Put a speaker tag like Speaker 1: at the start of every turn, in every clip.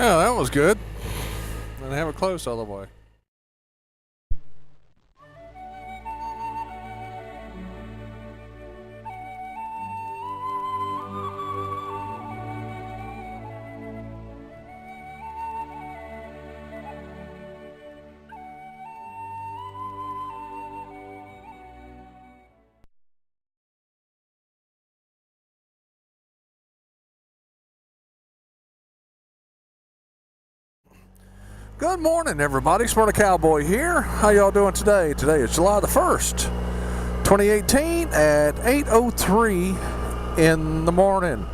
Speaker 1: Yeah, that was good. And have it close all the way. Good morning, everybody. Smyrna Cowboy here. How y'all doing today? Today is July the 1st, 2018 at 8:03 in the morning.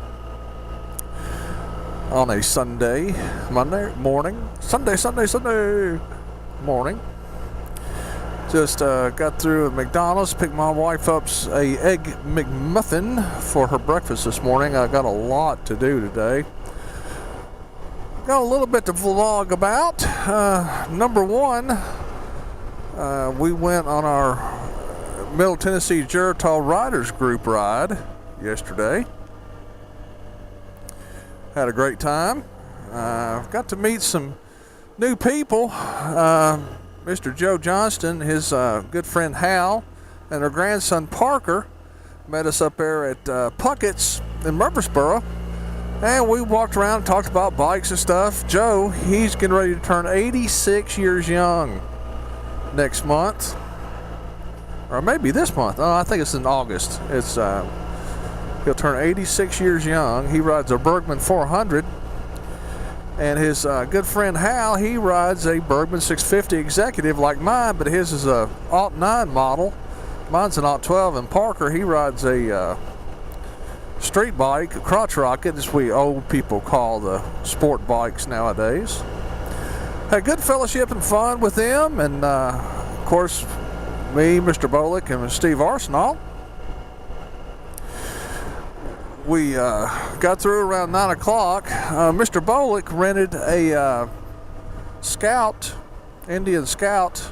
Speaker 1: On a Sunday, Monday morning. Sunday morning. Just got through at McDonald's, picked my wife up a Egg McMuffin for her breakfast this morning. I got a lot to do today. Got a little bit to vlog about. Number one, we went on our Middle Tennessee Geritol Riders group ride yesterday. Had a great time. Got to meet some new people. Mr. Joe Johnston, his good friend Hal, and her grandson Parker met us up there at Puckett's in Murfreesboro. And we walked around and talked about bikes and stuff. Joe, he's getting ready to turn 86 years young next month. Or maybe this month. Oh, I think it's in August. He'll turn 86 years young. He rides a Bergman 400. And his good friend Hal, he rides a Bergman 650 Executive like mine, but his is a Alt 9 model. Mine's an Alt 12. And Parker, he rides a street bike, a crotch rocket, as we old people call the sport bikes nowadays. Had good fellowship and fun with them, and of course me, Mr. Bolick, and Steve Arsenal. We got through around 9 o'clock. Mr. Bolick rented a Scout, Indian Scout,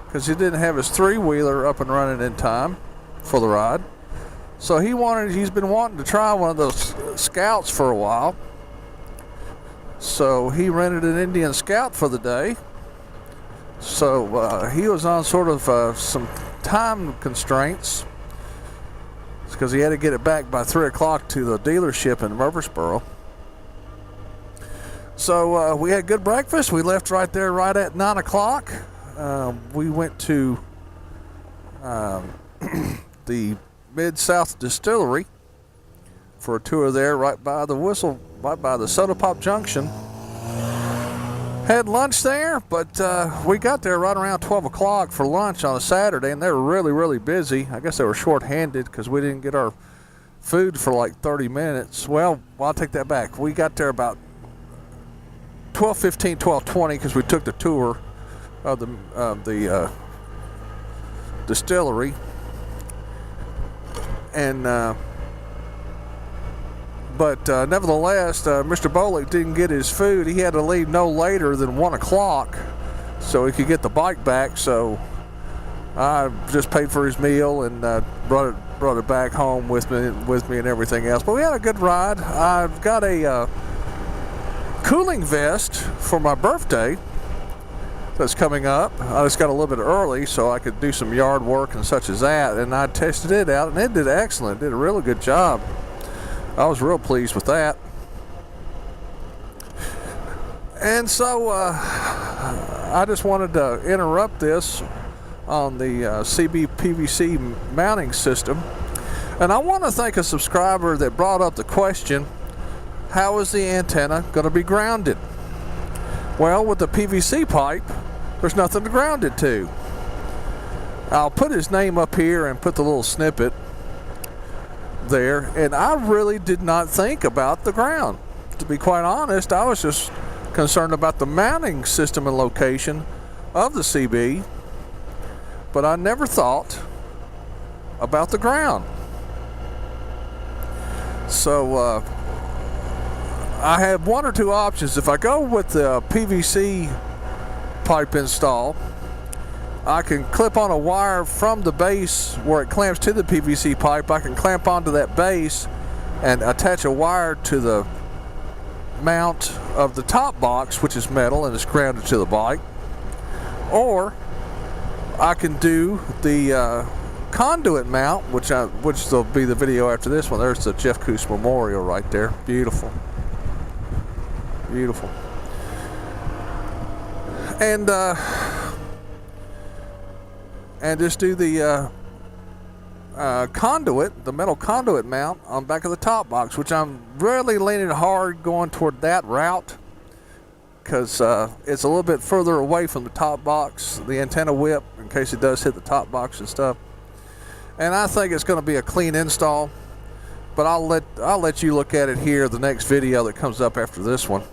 Speaker 1: because he didn't have his three-wheeler up and running in time for the ride. So he's been wanting to try one of those Scouts for a while. So he rented an Indian Scout for the day. So he was on sort of some time constraints because he had to get it back by 3 o'clock to the dealership in Murfreesboro. So we had good breakfast. We left right there right at 9 o'clock. We went to the Mid-South Distillery for a tour there right by the Soda Pop Junction. Had lunch there, but we got there right around 12 o'clock for lunch on a Saturday, and they were really, really busy. I guess they were short-handed because we didn't get our food for like 30 minutes. Well, I'll take that back. We got there about 12:15, 12:20 because we took the tour of the distillery. And but nevertheless, Mr. Bolick didn't get his food. He had to leave no later than 1 o'clock so he could get the bike back. So I just paid for his meal and brought it back home with me and everything else. But we had a good ride. I've got a cooling vest for my birthday that's coming up. I just got a little bit early so I could do some yard work and such as that, and I tested it out and it did excellent. It did a really good job. I was real pleased with that. And so I just wanted to interrupt this on the CB PVC mounting system, and I want to thank a subscriber that brought up the question, how is the antenna going to be grounded? Well, with the PVC pipe, there's nothing to ground it to. I'll put his name up here and put the little snippet there, and I really did not think about the ground. To be quite honest, I was just concerned about the mounting system and location of the CB, but I never thought about the ground. So I have one or two options. If I go with the PVC pipe install, I can clip on a wire from the base where it clamps to the PVC pipe. I can clamp onto that base and attach a wire to the mount of the top box, which is metal and is grounded to the bike, or I can do the conduit mount, which will be the video after this one. There's the Jeff Coos Memorial right there. Beautiful, beautiful. And just do the conduit, the metal conduit mount on the back of the top box, which I'm really leaning hard going toward that route, because it's a little bit further away from the top box, the antenna whip, in case it does hit the top box and stuff. And I think it's going to be a clean install, but I'll let you look at it here, the next video that comes up after this one.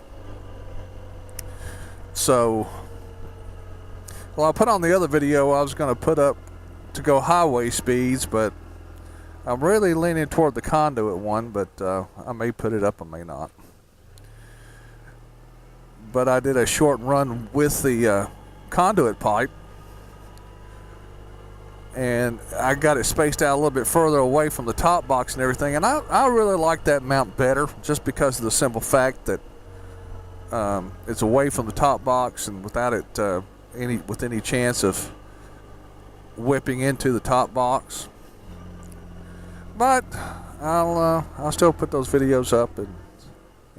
Speaker 1: So, well, I put on the other video I was going to put up to go highway speeds, but I'm really leaning toward the conduit one, but I may put it up, I may not. But I did a short run with the conduit pipe, and I got it spaced out a little bit further away from the top box and everything, and I really like that mount better, just because of the simple fact that it's away from the top box and without it with any chance of whipping into the top box. But I'll still put those videos up and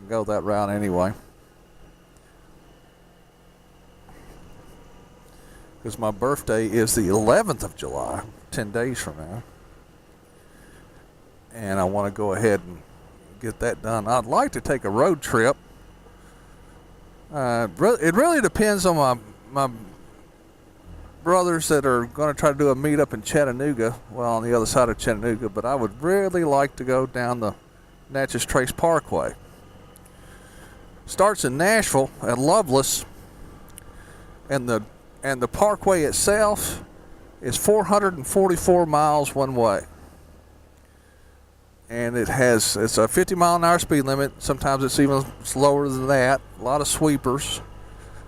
Speaker 1: go that route anyway, because my birthday is the 11th of July, 10 days from now, and I want to go ahead and get that done. I'd like to take a road trip. It really depends on my brothers that are going to try to do a meetup in Chattanooga, well, on the other side of Chattanooga, but I would really like to go down the Natchez Trace Parkway. Starts in Nashville at Loveless, and the parkway itself is 444 miles one way. And it's a 50-mile-an-hour speed limit. Sometimes it's even slower than that. A lot of sweepers.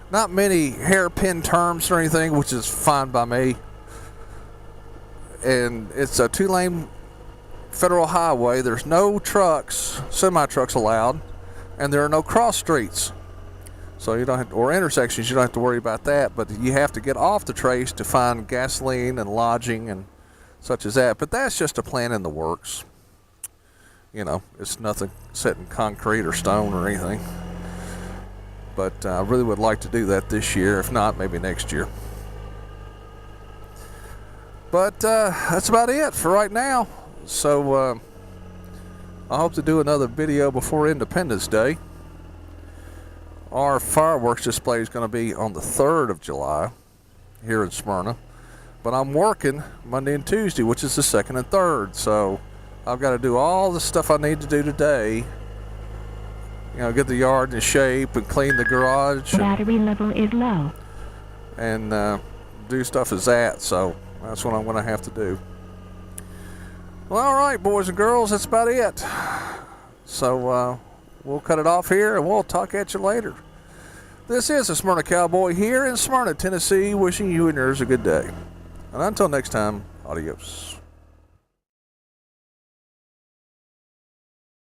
Speaker 1: Not many hairpin turns or anything, which is fine by me. And it's a 2-lane federal highway. There's no trucks, semi-trucks allowed, and there are no cross streets. So you don't have to, or intersections, you don't have to worry about that. But you have to get off the trace to find gasoline and lodging and such as that. But that's just a plan in the works. You know, it's nothing set in concrete or stone or anything. But I really would like to do that this year. If not, maybe next year. But that's about it for right now. So I hope to do another video before Independence Day. Our fireworks display is going to be on the 3rd of July here in Smyrna. But I'm working Monday and Tuesday, which is the 2nd and 3rd. So I've got to do all the stuff I need to do today. You know, get the yard in shape and clean the garage.
Speaker 2: Battery level is low.
Speaker 1: And do stuff as that. So that's what I'm going to have to do. Well, all right, boys and girls, that's about it. So we'll cut it off here, and we'll talk at you later. This is the Smyrna Cowboy here in Smyrna, Tennessee, wishing you and yours a good day. And until next time, adios.